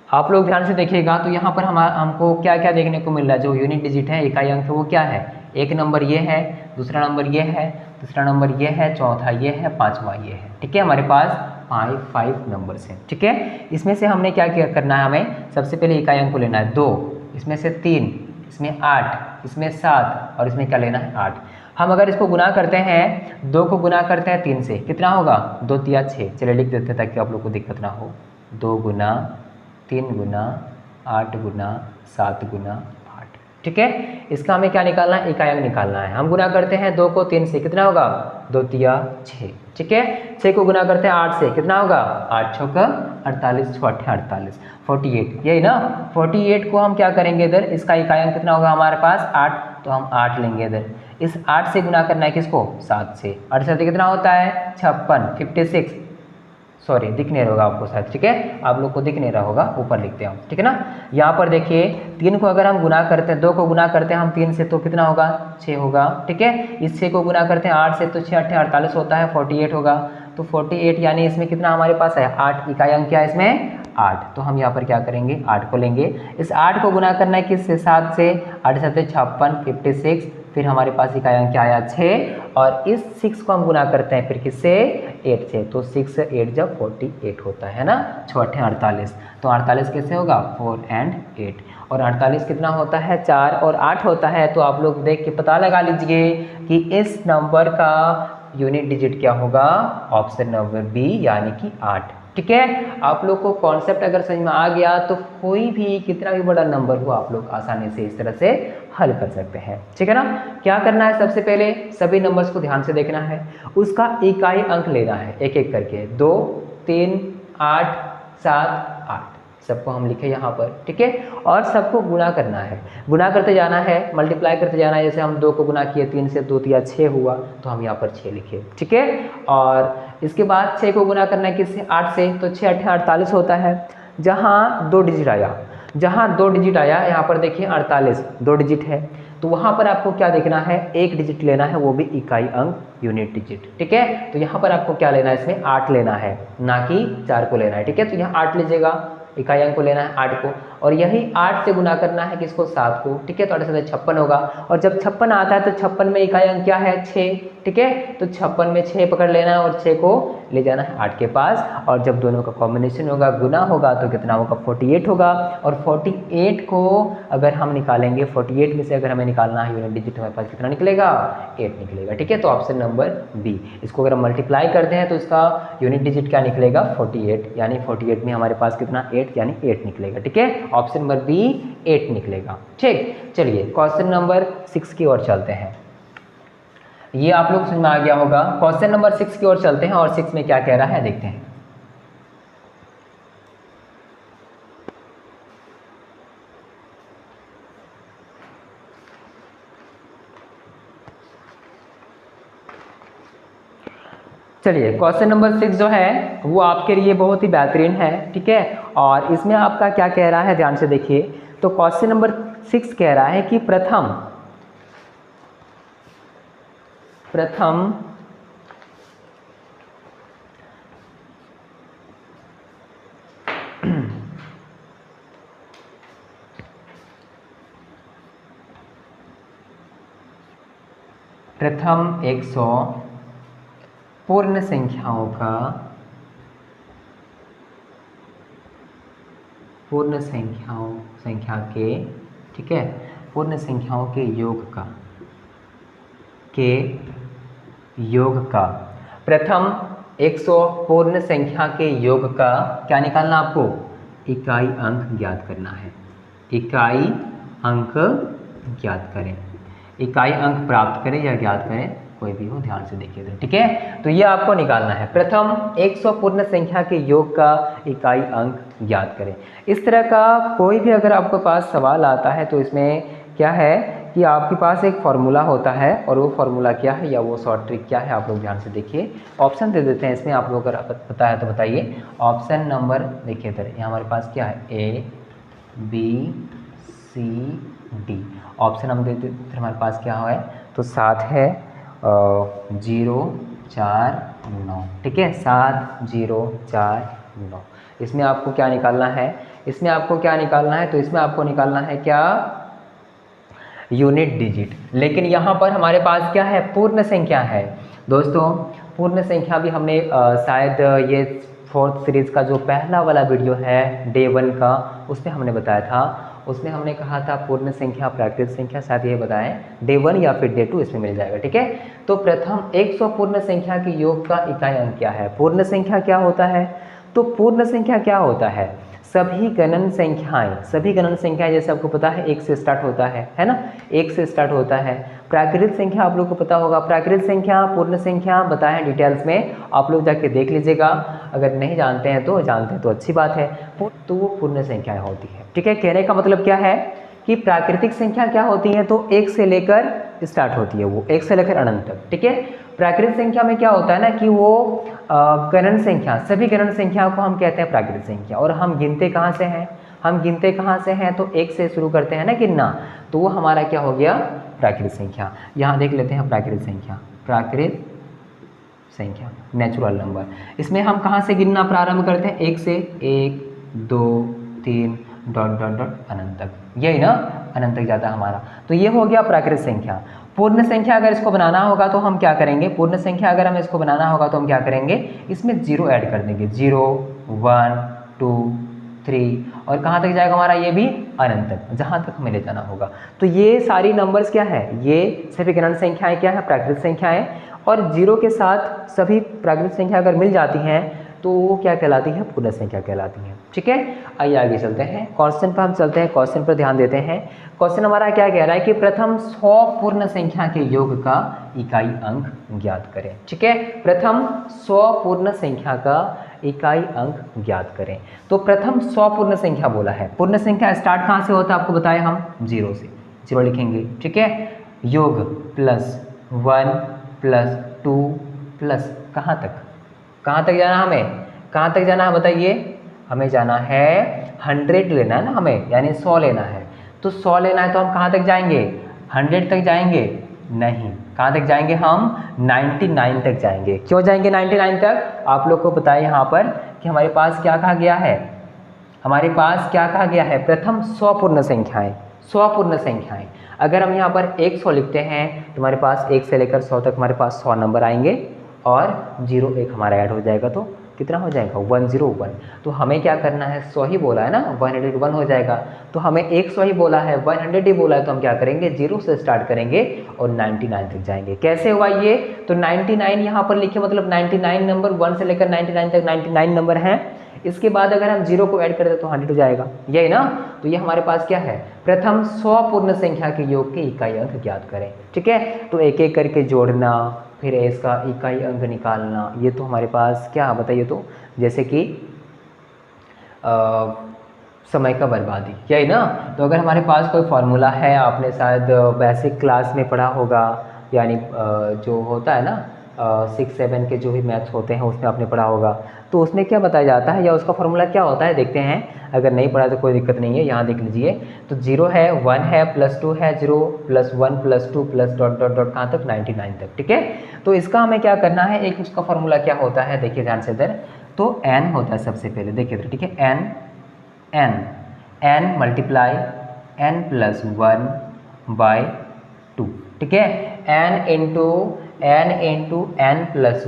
आप लोग ध्यान से देखिएगा तो यहाँ पर हमको क्या क्या देखने को मिल रहा है। जो यूनिट डिजिट है, इकाई अंक है, वो क्या है। एक नंबर ये है, दूसरा नंबर ये है, तीसरा नंबर ये है, चौथा ये है, पांचवा ये है, ठीक है। हमारे पास 5 नंबर्स हैं, ठीक है। इसमें से हमने क्या क्या करना है, हमें सबसे पहले इकाई अंक को लेना है 2, इसमें से 3, इसमें 8, इसमें 7 और इसमें क्या लेना है 8। हम अगर इसको गुना करते हैं, 2 को गुना करते हैं 3 से, कितना होगा 2 तिया 6। चलिए लिख देते हैं ताकि आप लोग को दिक्कत ना हो। 2 गुना 3 गुना 8 गुना 7 गुना 8, ठीक है। इसका हमें क्या निकालना है, इकाई अंक निकालना है। हम गुना करते हैं 2 को 3 से, कितना होगा 2 तिया 6, ठीक है। 6 को गुना करते हैं 8 से, कितना होगा 8 छक्का 48, 6 8 48, 48, यही ना। 48 को हम क्या करेंगे इधर, इसका इकाई अंक कितना होगा हमारे पास 8, तो हम 8 लेंगे इधर। इस 8 से गुना करना है किसको, 7 से। 8 से कितना होता है 56, 56, सॉरी दिख नहीं रहा होगा आपको शायद, ठीक है। आप लोग को दिख नहीं रहा होगा, ऊपर लिखते हैं हम, ठीक है ना। यहाँ पर देखिए 3 को अगर हम गुना करते हैं, 2 को गुना करते हैं हम 3 से, तो कितना होगा 6 होगा, ठीक है। इस 6 को गुना करते हैं 8 से, तो 6 8 48 होता है, 48 होगा। तो 48 यानी इसमें कितना हमारे पास है 8, इकाई अंक क्या है इसमें 8। तो हम यहाँ पर क्या करेंगे 8 को लेंगे। इस 8 को गुना करना है किससे, 7 से। 8 7 56, 56, फिर हमारे पास इकाई अंक क्या आया 6, और इस 6 को हम गुना करते हैं फिर किससे 8 से। तो 6 8 जब 48 होता है ना, 6 8 48। तो 48 कैसे होगा 4 and 8, और 48 कितना होता है 4 और 8 होता है। तो आप लोग देख के पता लगा लीजिए कि इस नंबर का यूनिट डिजिट क्या होगा, ऑप्शन नंबर बी यानी कि 8, ठीक है। आप लोग को कॉन्सेप्ट अगर समझ में आ गया तो कोई भी कितना भी बड़ा नंबर हो आप लोग आसानी से इस तरह से हल कर सकते हैं, ठीक है ना। क्या करना है, सबसे पहले सभी नंबर्स को ध्यान से देखना है, उसका इकाई अंक लेना है एक एक करके। 2 3 8 7 8 सबको हम लिखे यहाँ पर, ठीक है। और सबको गुणा करना है, गुणा करते जाना है, मल्टीप्लाई करते जाना है। जैसे हम 2 को गुना किए 3 से, 2 तिया 6 हुआ, तो हम यहाँ पर 6 लिखे, ठीक है। और इसके बाद 6 को गुना करना है किससे 8 से, तो 6 8 48 होता है। जहाँ 2 डिजिट आया, जहाँ 2 डिजिट आया यहाँ पर देखिए 48 2 डिजिट है, तो वहाँ पर आपको क्या देखना है, एक डिजिट लेना है, वो भी इकाई अंक यूनिट डिजिट, ठीक है। तो यहाँ पर आपको क्या लेना है, इसमें 8 लेना है, ना कि 4 को लेना है, ठीक है। तो यहाँ 8 लीजिएगा, इकाई अंक को लेना है 8 को, और यही 8 से गुना करना है किसको 7 को, ठीक है। तो 8 से 56 होगा, और जब 56 आता है तो 56 में इकाई अंक क्या है 6, ठीक है। तो 56 में 6 पकड़ लेना है और 6 को ले जाना है 8 के पास, और जब दोनों का कॉम्बिनेशन होगा, गुना होगा, तो कितना होगा 48 होगा। और 48 को अगर हम निकालेंगे, 48 में से अगर हमें निकालना है यूनिट डिजिट, हमारे पास कितना निकलेगा 8 निकलेगा, ठीक है। तो ऑप्शन नंबर बी, इसको अगर हम मल्टीप्लाई करते हैं तो इसका यूनिट डिजिट क्या निकलेगा 48, यानी 48 में हमारे पास कितना 8 यानी 8 निकलेगा, ठीक है। ऑप्शन नंबर बी 8 निकलेगा, ठीक। चलिए क्वेश्चन नंबर 6 की ओर चलते हैं। ये आप लोग समझ में आ गया होगा। क्वेश्चन नंबर 6 की ओर चलते हैं, और 6 में क्या कह रहा है देखते हैं। चलिए क्वेश्चन नंबर 6 जो है वो आपके लिए बहुत ही बेहतरीन है, ठीक है। और इसमें आपका क्या कह रहा है, ध्यान से देखिए। तो क्वेश्चन नंबर 6 कह रहा है कि प्रथम प्रथम 100 पूर्ण संख्या के, ठीक है, पूर्ण संख्याओं के योग का प्रथम 100 पूर्ण संख्या के योग का क्या निकालना आपको, इकाई अंक ज्ञात करना है। इकाई अंक ज्ञात करें, इकाई अंक प्राप्त करें या ज्ञात करें, कोई भी हो, ध्यान से देखिए, ठीक है। तो ये आपको निकालना है, प्रथम 100 पूर्ण संख्या के योग का इकाई अंक ज्ञात करें। इस तरह का कोई भी अगर आपके पास सवाल आता है तो इसमें क्या है कि आपके पास एक फॉर्मूला होता है, और वो फॉर्मूला क्या है या वो शॉर्ट ट्रिक क्या है, आप लोग ध्यान से देखिए। ऑप्शन दे देते हैं इसमें, आप लोग अगर पता है तो बताइए। ऑप्शन नंबर देखिए इधर, यहाँ हमारे पास क्या है A B C D, option हम देते हमारे पास क्या है तो 7 है 049, ठीक है, 7049। इसमें आपको क्या निकालना है, इसमें आपको क्या निकालना है, तो इसमें आपको निकालना है क्या, यूनिट डिजिट। लेकिन यहाँ पर हमारे पास क्या है, पूर्ण संख्या है दोस्तों। पूर्ण संख्या भी हमने शायद ये 4th सीरीज़ का जो पहला वाला वीडियो है डे 1 का, उसमें हमने बताया था, उसमें हमने कहा था पूर्ण संख्या प्राकृत संख्या, शायद ये बताएं डे 1 या फिर डे 2, इसमें मिल जाएगा, ठीक है। तो प्रथम 100 पूर्ण संख्या के योग का इकाई अंक क्या है। पूर्ण संख्या क्या होता है, तो पूर्ण संख्या क्या होता है, सभी गणन संख्याएं, सभी गणन संख्याएं जैसे आपको पता है 1 से स्टार्ट होता है ना, 1 से स्टार्ट होता है। प्राकृत संख्या आप लोग को पता होगा, प्राकृत संख्या पूर्ण संख्या बताएं डिटेल्स में, आप लोग जाके देख लीजिएगा, अगर नहीं जानते हैं तो जानते हैं तो अच्छी बात है। तो वो पूर्ण संख्याएं होती है, ठीक है। कहने का मतलब क्या है कि प्राकृतिक संख्या क्या होती है, तो 1 से लेकर स्टार्ट होती है, वो 1 से लेकर अनंत तक, ठीक है। प्राकृतिक संख्या में क्या होता है ना कि वो गणन संख्या, सभी गणन संख्याओं को हम कहते हैं प्राकृतिक संख्या। और हम गिनते कहाँ से हैं, हम गिनते कहाँ से हैं, तो 1 से शुरू करते हैं ना गिनना, तो वो हमारा क्या हो गया, प्राकृतिक संख्या। यहाँ देख लेते हैं प्राकृतिक संख्या, प्राकृतिक संख्या नेचुरल नंबर। इसमें हम कहाँ से गिनना प्रारंभ करते हैं, 1 से, 1 2 3 डॉट डॉट डॉट अनंत तक, यही ना, अनंत तक जाता है हमारा। तो ये हो गया प्राकृतिक संख्या। पूर्ण संख्या अगर इसको बनाना होगा तो हम क्या करेंगे, पूर्ण संख्या अगर हमें इसको बनाना होगा तो हम क्या करेंगे, इसमें 0 ऐड कर देंगे, 0 1 2 3, और कहाँ तक जाएगा हमारा, ये भी अनंत तक, जहाँ तक हमें ले जाना होगा। तो ये सारी नंबर्स क्या है, ये सभी गणन संख्याएं क्या है, प्राकृतिक संख्याएं। और 0 के साथ सभी प्राकृतिक संख्या अगर मिल जाती हैं तो वो क्या कहलाती है, पूर्ण संख्या कहलाती है, ठीक है। आइए आगे चलते हैं, क्वेश्चन पर हम चलते हैं, क्वेश्चन पर ध्यान देते हैं। क्वेश्चन हमारा क्या कह रहा है कि प्रथम 100 पूर्ण संख्या के योग का इकाई अंक ज्ञात करें, ठीक है। प्रथम 100 पूर्ण संख्या का इकाई अंक ज्ञात करें। तो प्रथम 100 पूर्ण संख्या बोला है, पूर्ण संख्या स्टार्ट कहाँ से होता है आपको बताया, हम 0 से, 0 लिखेंगे, ठीक है। योग +1 +2 प्लस कहाँ तक, कहाँ तक जाना हमें, कहाँ तक जाना है बताइए, हमें जाना है 100 लेना है ना हमें, यानी 100 लेना है। तो 100 लेना है तो हम कहाँ तक जाएंगे, 100 तक जाएंगे, नहीं, कहाँ तक जाएंगे हम, 99 तक जाएंगे। क्यों जाएंगे 99 तक, आप लोग को पता है यहाँ पर कि हमारे पास क्या कहा गया है, हमारे पास क्या कहा गया है, प्रथम 100 पूर्ण संख्याएं, 100 पूर्ण संख्याएं। अगर हम यहाँ पर 100 लिखते हैं तो हमारे पास 1 से लेकर 100 तक हमारे पास 100 नंबर आएंगे, और 0 1 हमारा ऐड हो जाएगा, तो कितना हो जाएगा, 101। तो हमें क्या करना है, 100 ही बोला है ना, 101 हो जाएगा। तो हमें 100 ही बोला है, 100 ही बोला है, तो हम क्या करेंगे, 0 से स्टार्ट करेंगे और 99 तक जाएंगे। कैसे हुआ ये, तो 99 यहाँ पर लिखे, मतलब 99 नंबर, 1 से लेकर 99 तक 99 नंबर हैं। इसके बाद अगर हम 0 को ऐड कर दे तो 100 हो जाएगा, यही ना। तो ये हमारे पास क्या है, प्रथम 100 पूर्ण संख्या के योग के इकाई अंक ज्ञात करें, ठीक है। तो एक एक करके जोड़ना, फिर इसका इकाई अंक निकालना, ये तो हमारे पास क्या बताइए, तो जैसे कि समय का बर्बादी, यही ना। तो अगर हमारे पास कोई फार्मूला है, आपने शायद बेसिक क्लास में पढ़ा होगा, यानी जो होता है ना 6 7 के जो भी मैथ्स होते हैं उसमें आपने पढ़ा होगा, तो उसमें क्या बताया जाता है या उसका फार्मूला क्या होता है, देखते हैं। अगर नहीं पढ़ा तो कोई दिक्कत नहीं है, यहाँ देख लीजिए। तो 0 है, 1 है, +2 है, 0 +1 +2 प्लस डॉट डॉट डॉट कहाँ तक, 99 तक, ठीक है। तो इसका हमें क्या करना है, एक उसका फार्मूला क्या होता है, देखिए ध्यान से इधर। तो n होता है सबसे पहले, देखिए इधर, ठीक है। n मल्टीप्लाई n + 1/2, ठीक है। n into n +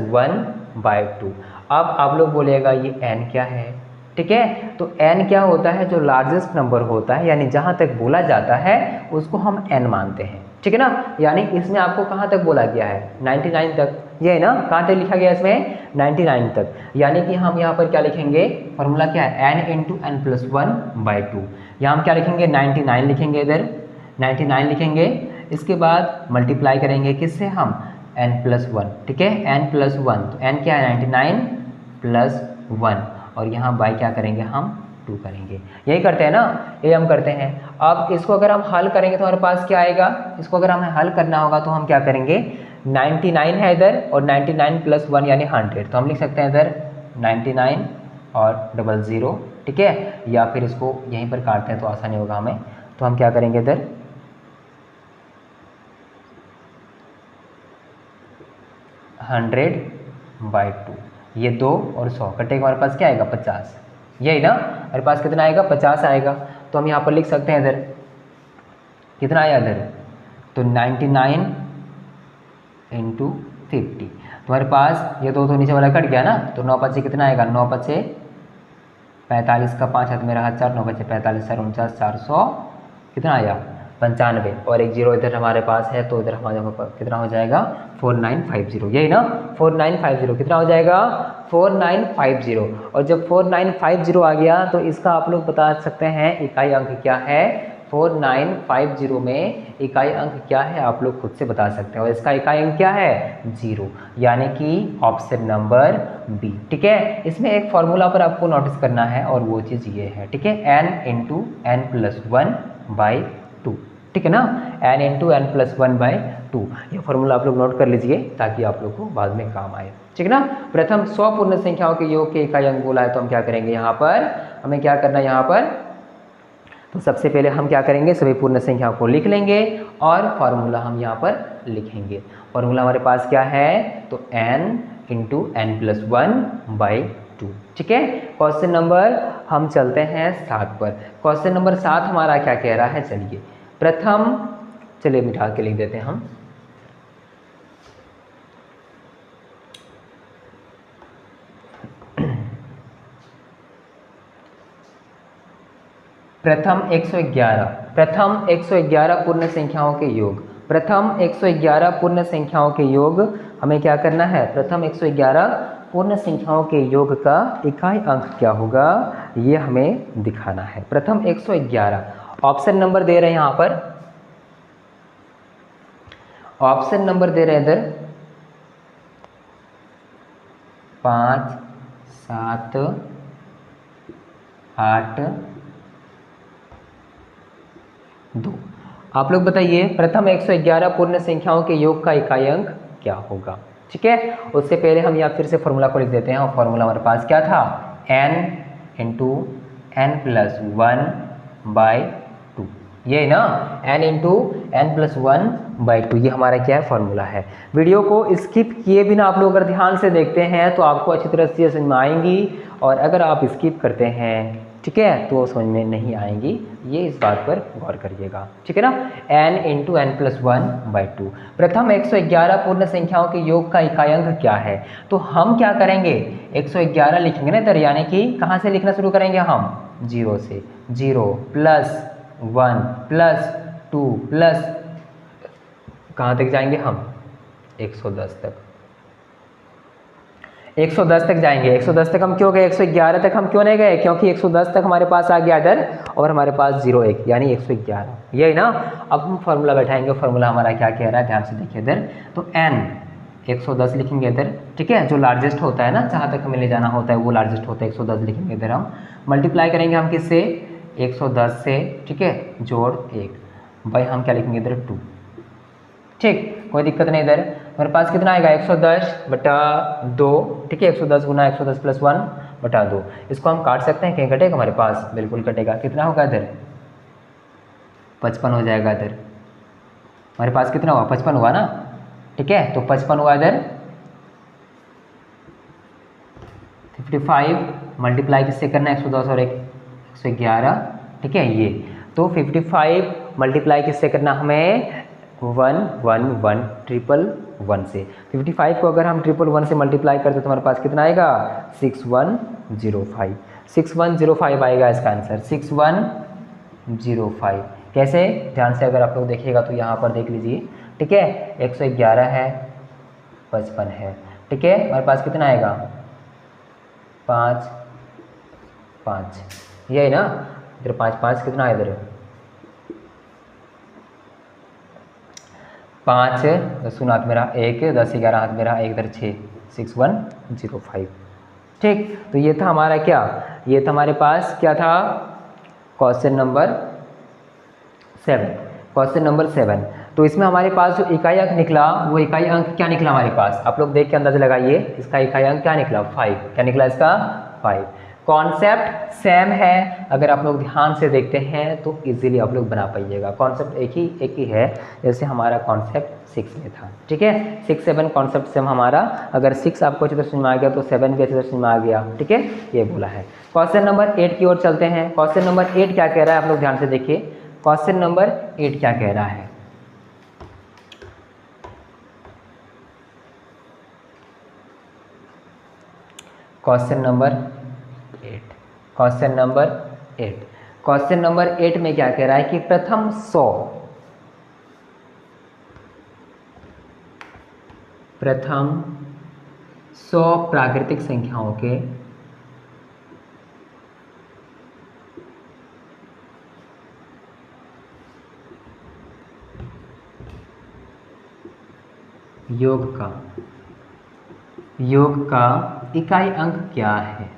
1/2। अब आप लोग बोलिएगा ये n क्या है, ठीक है। तो n क्या होता है, जो लार्जेस्ट नंबर होता है, यानी जहाँ तक बोला जाता है उसको हम n मानते हैं, ठीक है ना। यानी इसमें आपको कहाँ तक बोला गया है, 99 तक, ये है ना, कहाँ तक लिखा गया इसमें, 99 तक। यानी कि हम यहाँ पर क्या लिखेंगे, फॉर्मूला क्या है, n इंटू n + 1/2। यहाँ हम क्या लिखेंगे, 99 लिखेंगे, इधर 99 लिखेंगे। इसके बाद मल्टीप्लाई करेंगे किससे, हम n + 1, ठीक है, n + 1। तो n क्या है, 99 + 1, और यहाँ बाई क्या करेंगे, हम 2 करेंगे। यही करते हैं ना, ये हम करते हैं। अब इसको अगर हम हल करेंगे तो हमारे पास क्या आएगा, इसको अगर हमें हल करना होगा तो हम क्या करेंगे, 99 है इधर, और 99 + 1 यानी 100। तो हम लिख सकते हैं इधर 99 और 00, ठीक है। या फिर इसको यहीं पर काटते हैं तो आसानी होगा हमें। तो हम क्या करेंगे इधर 100/2, ये 2 और 100 कटेगा, हमारे पास क्या आएगा 50, यही ना हमारे पास कितना आएगा 50 आएगा। तो हम यहाँ पर लिख सकते हैं इधर कितना आया इधर, तो 99 × 50, तुम्हारे पास ये 2 तो नीचे वाला कट गया ना, तो 9 5 कितना आएगा, 9 5 45 का 5 हाथ मेरा हाथ 4, 9 5 45 4 49 400 कितना आया 95, और एक जीरो इधर हमारे पास है, तो इधर हमारे कितना हो जाएगा 4950, यही ना 4950 कितना हो जाएगा 4950। और जब 4950 आ गया तो इसका आप लोग बता सकते हैं इकाई अंक क्या है, 4950 में इकाई अंक क्या है आप लोग खुद से बता सकते हैं, और इसका इकाई अंक क्या है 0, यानी कि ऑप्शन नंबर बी। ठीक है, इसमें एक फॉर्मूला पर आपको नोटिस करना है और वो चीज़ ये है, ठीक है, n × n+1/2, ठीक है ना, n × n+1/2, ये फॉर्मूला आप लोग नोट कर लीजिए ताकि आप लोग को बाद में काम आए, ठीक है ना। प्रथम 100 पूर्ण संख्याओं के योग के इकाई अंक बोला है, तो हम क्या करेंगे यहाँ पर, हमें क्या करना है यहाँ पर, तो सबसे पहले हम क्या करेंगे सभी पूर्ण संख्याओं को लिख लेंगे और फॉर्मूला हम यहाँ पर लिखेंगे। फॉर्मूला हमारे पास क्या है, तो n × n+1/2, ठीक है। क्वेश्चन नंबर हम चलते हैं 7 पर। क्वेश्चन नंबर 7 हमारा क्या कह रहा है, चलिए प्रथम, चलिए मिटा के लिख देते हैं हम, प्रथम 111 पूर्ण संख्याओं के योग, प्रथम 111 पूर्ण संख्याओं के योग हमें क्या करना है, प्रथम 111 पूर्ण संख्याओं के योग का इकाई अंक क्या होगा ये हमें दिखाना है। प्रथम 111, ऑप्शन नंबर दे रहे हैं यहाँ पर, ऑप्शन नंबर दे रहे हैं इधर 5 7 8 2। आप लोग बताइए प्रथम 111 पूर्ण संख्याओं के योग का इकाई अंक क्या होगा, ठीक है। उससे पहले हम यहाँ फिर से फॉर्मूला को लिख देते हैं, और फॉर्मूला हमारे पास क्या था, n × n+1/2, ये ना n × n+1/2, ये हमारा क्या है फॉर्मूला है। वीडियो को स्किप किए बिना आप लोग अगर ध्यान से देखते हैं तो आपको अच्छी तरह से समझ में आएंगी, और अगर आप स्किप करते हैं, ठीक है, तो समझ में नहीं आएंगी, ये इस बात पर गौर करिएगा, ठीक है ना। n × n+1/2, प्रथम 111 पूर्ण संख्याओं के योग का इकाई अंक क्या है, तो हम क्या करेंगे 111 लिखेंगे ना इधर, यानी कि कहाँ से लिखना शुरू करेंगे हम, 0 से, 0 + 1 + 2 प्लस कहाँ तक जाएंगे हम 110 तक, 110 तक जाएंगे। 110 तक हम क्यों गए, 111 तक हम क्यों नहीं गए, क्योंकि 110 तक हमारे पास आ गया इधर, और हमारे पास 0 1 यानी 111, यही ना। अब हम फॉर्मूला बैठाएंगे, फॉर्मूला हमारा क्या कह रहा है, ध्यान से देखिए इधर, तो n 110 लिखेंगे इधर, ठीक है, जो लार्जेस्ट होता है ना, जहाँ तक हमें ले जाना होता है वो लार्जेस्ट होता है, 110 लिखेंगे इधर हम, मल्टीप्लाई करेंगे हम किससे 110 से, ठीक है, जोड़ 1 भाई हम क्या लिखेंगे इधर 2, ठीक, कोई दिक्कत नहीं। इधर हमारे पास कितना आएगा 110/2, ठीक है, 110 × 110 + 1/2, इसको हम काट सकते हैं, कहीं कटेगा हमारे पास, बिल्कुल कटेगा, कितना होगा इधर 55 हो जाएगा इधर, हमारे पास कितना हुआ 55 हुआ ना, ठीक है, तो 55 हुआ इधर, 55 मल्टीप्लाई किससे करना है 110 और 111, ठीक है, ये तो 55 मल्टीप्लाई किससे करना हमें 1 1 1 1 1 से, 55 को अगर हम 1 1 से मल्टीप्लाई करते तो हमारे पास कितना आएगा 6105, 6105 आएगा इसका आंसर, 6105। कैसे, ध्यान से अगर आप लोग देखिएगा तो यहाँ पर देख लीजिए, ठीक है, 111 है, 55 है, ठीक है, हमारे पास कितना आएगा 5 5, ये है ना, इधर 5 5 कितना है इधर 5 10 हाथ मेरा 1, 10 11 हाथ मेरा 1, इधर 6, 6105, ठीक। तो ये था हमारा क्या, ये था हमारे पास क्या था क्वेश्चन नंबर 7, क्वेश्चन नंबर 7। तो इसमें हमारे पास जो इकाई अंक निकला वो इकाई अंक क्या निकला हमारे पास, आप लोग देख के अंदाजा लगाइए, इसका इकाई अंक क्या निकला 5, क्या निकला इसका 5। कॉन्सेप्ट सेम है, अगर आप लोग ध्यान से देखते हैं तो इजीली आप लोग बना पाइएगा। कॉन्सेप्ट एक ही है, जैसे हमारा कॉन्सेप्ट 6 में था, ठीक है। 6 7 कॉन्सेप्ट सेम हमारा, अगर 6 आपको अच्छी तरह समझ में आ गया तो 7 भी अच्छी तरह समझ में आ गया, ठीक है, ये बोला है। क्वेश्चन नंबर 8 की ओर चलते हैं। क्वेश्चन नंबर 8 क्या कह रहा है, आप लोग ध्यान से देखिए। क्वेश्चन नंबर 8 क्या कह रहा है, question number 8, question number 8, question number 8 में क्या कह रहा है कि प्रथम 100 प्राकृतिक संख्याओं के योग का इकाई अंक क्या है।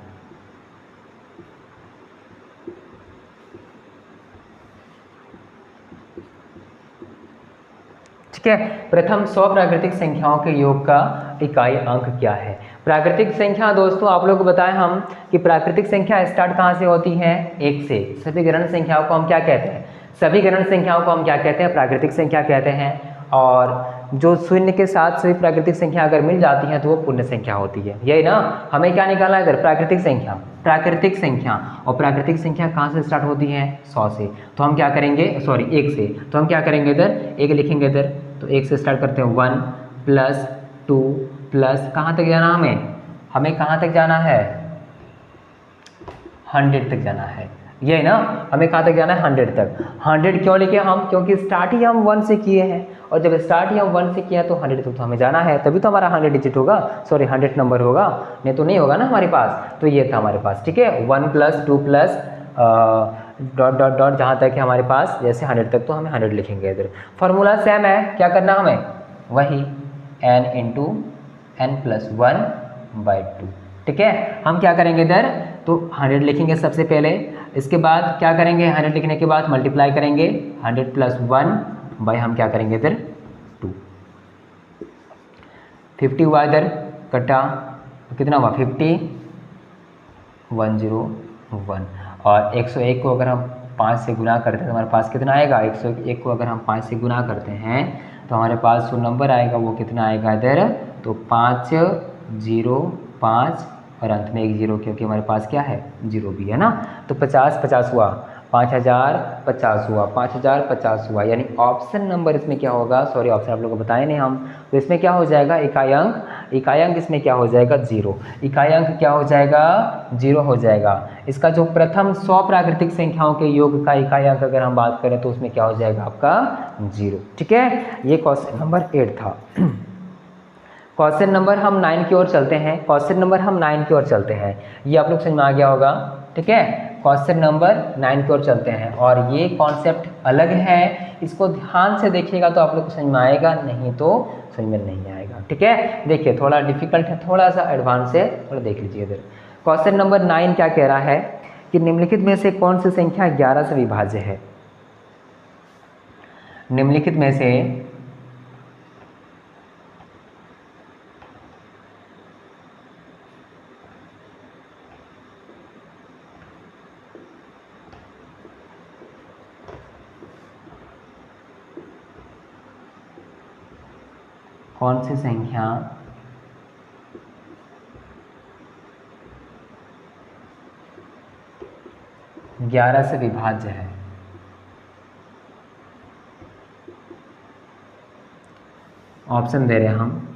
ठीक है, प्रथम 100 प्राकृतिक संख्याओं के योग का इकाई अंक क्या है। प्राकृतिक संख्या दोस्तों आप लोग को बताएं हम कि प्राकृतिक संख्या स्टार्ट कहाँ से होती है, 1 से। सभी गणन संख्याओं को हम क्या कहते हैं, सभी गणन संख्याओं को हम क्या कहते हैं, प्राकृतिक संख्या कहते हैं। और जो शून्य के साथ सभी प्राकृतिक संख्या अगर मिल जाती हैं तो वो पूर्ण संख्या होती है, यही ना। हमें क्या निकालना है इधर, प्राकृतिक संख्या, प्राकृतिक संख्या। और प्राकृतिक संख्या कहाँ से स्टार्ट होती है, 100 से। तो हम क्या करेंगे, सॉरी 1 से, तो हम क्या करेंगे इधर 1 लिखेंगे इधर, तो 1 से स्टार्ट करते हैं। 1 प्लस 2 प्लस कहाँ तक जाना, हमें कहाँ तक जाना है, 100 तक जाना है, ये ना। हमें कहाँ तक जाना है, 100 तक। 100 क्यों लिखे हम, क्योंकि स्टार्ट ही हम 1 से किए हैं, और जब स्टार्ट ही हम 1 से किया तो 100 तक तो हमें जाना है, तभी तो हमारा 100 डिजिट होगा, सॉरी 100 नंबर होगा, नहीं तो नहीं होगा ना हमारे पास। तो ये था हमारे पास, ठीक है। 1 plus 2 plus dot dot dot जहाँ तक है हमारे पास, जैसे 100 तक तो हमें 100 लिखेंगे इधर। फार्मूला सेम है, क्या करना हमें, वही n इंटू n प्लस 1/2, ठीक है। हम क्या करेंगे इधर, तो 100 लिखेंगे सबसे पहले, इसके बाद क्या करेंगे, 100 लिखने के बाद मल्टीप्लाई करेंगे 100 प्लस 1 बाई हम क्या करेंगे इधर 2। 50 हुआ इधर, कटा कितना हुआ 50, 101। और 101 को अगर हम 5 से गुना करते हैं तो हमारे पास कितना आएगा, 101 को अगर हम 5 से गुना करते हैं तो हमारे पास जो नंबर आएगा वो कितना आएगा इधर, तो 505 और अंत में 1 0, क्योंकि हमारे पास क्या है 0 भी है ना। तो 50 हुआ, 5050 हुआ, 5050 हुआ, यानी ऑप्शन नंबर इसमें क्या होगा, सॉरी ऑप्शन आप लोगों को बताए नहीं हम, तो इसमें क्या हो जाएगा, इकाई अंक इसमें क्या हो जाएगा 0, इकाई अंक क्या हो जाएगा 0 हो जाएगा। इसका जो प्रथम 100 प्राकृतिक संख्याओं के योग का इकाई अंक अगर हम बात करें तो उसमें क्या हो जाएगा आपका 0, ठीक है। ये क्वेश्चन नंबर 8 था। क्वेश्चन नंबर हम 9 की ओर चलते हैं। क्वेश्चन नंबर हम 9 की ओर चलते हैं, ये आप लोग समझ में आ गया होगा, ठीक है। क्वेश्चन नंबर 9 की ओर चलते हैं, और ये कॉन्सेप्ट अलग है, इसको ध्यान से देखिएगा तो आप लोग को समझ में आएगा, नहीं तो समझ में नहीं आएगा, ठीक है। देखिए थोड़ा डिफिकल्ट है, थोड़ा सा एडवांस है, थोड़ा देख लीजिए इधर। क्वेश्चन नंबर 9 क्या कह रहा है कि निम्नलिखित में से कौन सी संख्या 11 से विभाज्य है। निम्नलिखित में से कौन सी संख्या 11 से विभाज्य है। ऑप्शन दे रहे हैं हम,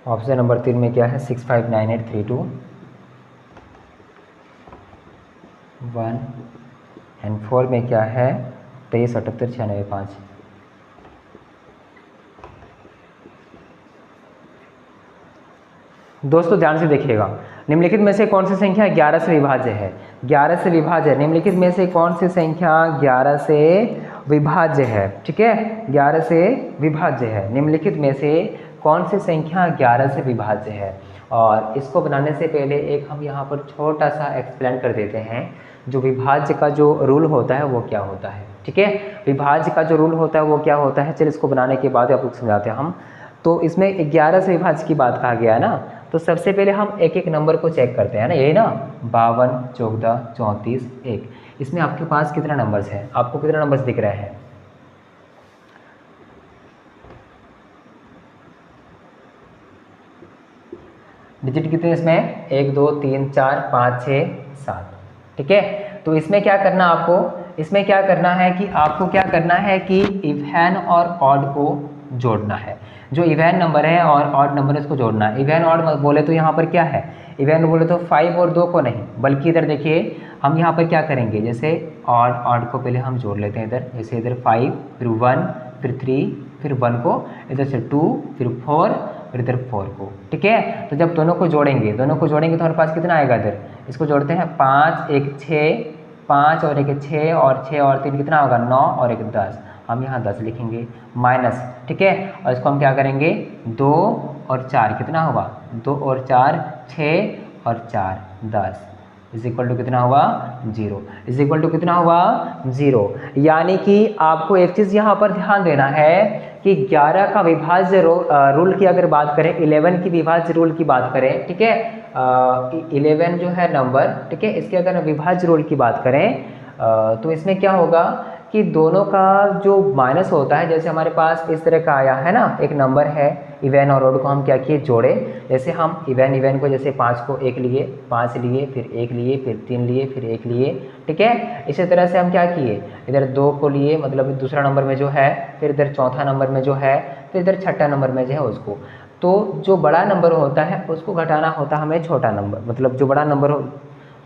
ऑप्शन नंबर 3 में क्या है 659832 1, एंड 4 में क्या है 23789695। दोस्तों ध्यान से देखिएगा, निम्नलिखित में से कौन सी संख्या 11 से विभाज्य है, 11 से विभाज्य है। निम्नलिखित में से कौन सी संख्या 11 से विभाज्य है, ठीक है, 11 से विभाज्य है। निम्नलिखित में से कौन सी संख्या 11 से विभाज्य है? और इसको बनाने से पहले एक हम यहाँ पर छोटा सा एक्सप्लेन कर देते हैं, जो विभाज्य का जो रूल होता है वो क्या होता है, ठीक है। विभाज्य का जो रूल होता है वो क्या होता है, चलिए इसको बनाने के बाद आपको समझाते हैं हम। तो इसमें 11 से विभाज्य की बात कहा गया है ना, तो सबसे पहले हम एक एक नंबर को चेक करते हैं ना, यही ना, 52, 14, 34, 1। इसमें आपके पास कितना नंबर्स है, आपको कितना नंबर्स दिख रहे हैं? डिजिट कितने इसमें? 1, 2, 3, 4, 5, 6, 7, ठीक है। तो इसमें क्या करना आपको, इसमें क्या करना है कि आपको क्या करना है कि इवन और ऑड को जोड़ना है। जो इवन नंबर है और ऑड नंबर है उसको जोड़ना है। इवन ऑड बोले तो यहाँ पर क्या है, इवन बोले तो 5 और 2 को नहीं, बल्कि इधर देखिए हम यहाँ पर क्या करेंगे, जैसे ऑड को पहले हम जोड़ लेते हैं इधर, जैसे इधर 5, फिर 1, फिर 3, फिर 1 को, इधर से 2, फिर 4, फिर इधर 4 को, ठीक है। तो जब दोनों को जोड़ेंगे तो हमारे पास कितना आएगा इधर, इसको जोड़ते हैं 5, 1, 6, 5 और 1 6, और 6 और 3 कितना होगा 9, और 1 10, हम यहाँ 10 लिखेंगे माइनस, ठीक है। और इसको हम क्या करेंगे, 2 और 4 कितना होगा, 2 और 4 6 और 4 10 इज इक्वल टू कितना हुआ 0, इज इक्वल टू कितना हुआ 0। यानी कि आपको एक चीज़ यहाँ पर ध्यान देना है कि 11 का विभाज्य रूल की अगर बात करें, 11 की विभाज्य रूल की बात करें, ठीक है, 11 जो है नंबर, ठीक है, इसके अगर विभाज्य रूल की बात करें तो इसमें क्या होगा कि दोनों का जो माइनस होता है, जैसे हमारे पास इस तरह का आया है ना, एक नंबर है, इवन और ऑड को हम क्या किए, जोड़े। जैसे हम इवन को जैसे 5 को 1 लिए, 5 लिए, फिर 1 लिए, फिर 3 लिए, फिर 1 लिए, ठीक है। इसी तरह से हम क्या किए, इधर 2 को लिए, मतलब दूसरा नंबर में जो है, फिर इधर चौथा नंबर में जो है, फिर इधर छठा नंबर में जो है उसको। तो जो बड़ा नंबर होता है उसको घटाना होता है हमें छोटा नंबर, मतलब जो बड़ा नंबर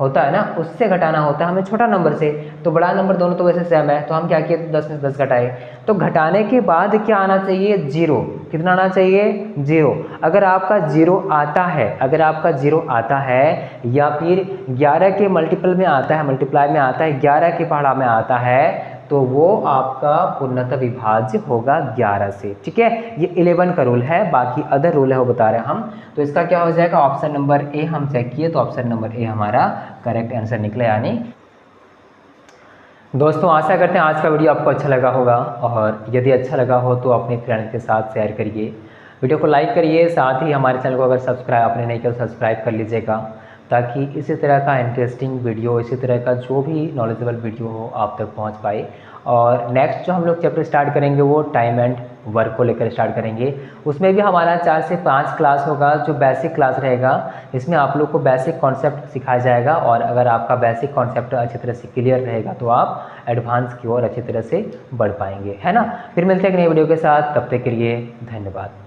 होता है ना उससे घटाना होता है हमें छोटा नंबर से। तो बड़ा नंबर दोनों तो वैसे सेम है, तो हम क्या किए, 10 में 10 घटाए। तो घटाने के बाद क्या आना चाहिए, 0। कितना आना चाहिए, 0। अगर आपका 0 आता है, अगर आपका 0 आता है, या फिर 11 के मल्टीपल में आता है, मल्टीप्लाई में आता है, 11 के पहाड़ा में आता है, तो वो आपका पूर्णतः विभाज्य होगा 11 से, ठीक है। ये 11 का रूल है, बाकी अदर रूल है वो बता रहे हैं हम। तो इसका क्या हो जाएगा, ऑप्शन नंबर ए हम चेक किए तो ऑप्शन नंबर ए हमारा करेक्ट आंसर निकला। यानी दोस्तों आशा करते हैं आज का वीडियो आपको अच्छा लगा होगा, और यदि अच्छा लगा हो तो अपने फ्रेंड्स के साथ शेयर करिए, वीडियो को लाइक करिए, साथ ही हमारे चैनल को अगर सब्सक्राइब आपने नहीं किया तो सब्सक्राइब कर लीजिएगा, ताकि इसी तरह का इंटरेस्टिंग वीडियो, इसी तरह का जो भी नॉलेजेबल वीडियो हो आप तक पहुंच पाए। और नेक्स्ट जो हम लोग चैप्टर स्टार्ट करेंगे वो टाइम एंड वर्क को लेकर स्टार्ट करेंगे। उसमें भी हमारा 4 से 5 क्लास होगा, जो बेसिक क्लास रहेगा। इसमें आप लोग को बेसिक कॉन्सेप्ट सिखाया जाएगा, और अगर आपका बेसिक कॉन्सेप्ट अच्छी तरह से क्लियर रहेगा तो आप एडवांस की ओर अच्छी तरह से बढ़ पाएंगे, है ना। फिर मिलते हैं एक नई वीडियो के साथ, तब तक के लिए धन्यवाद।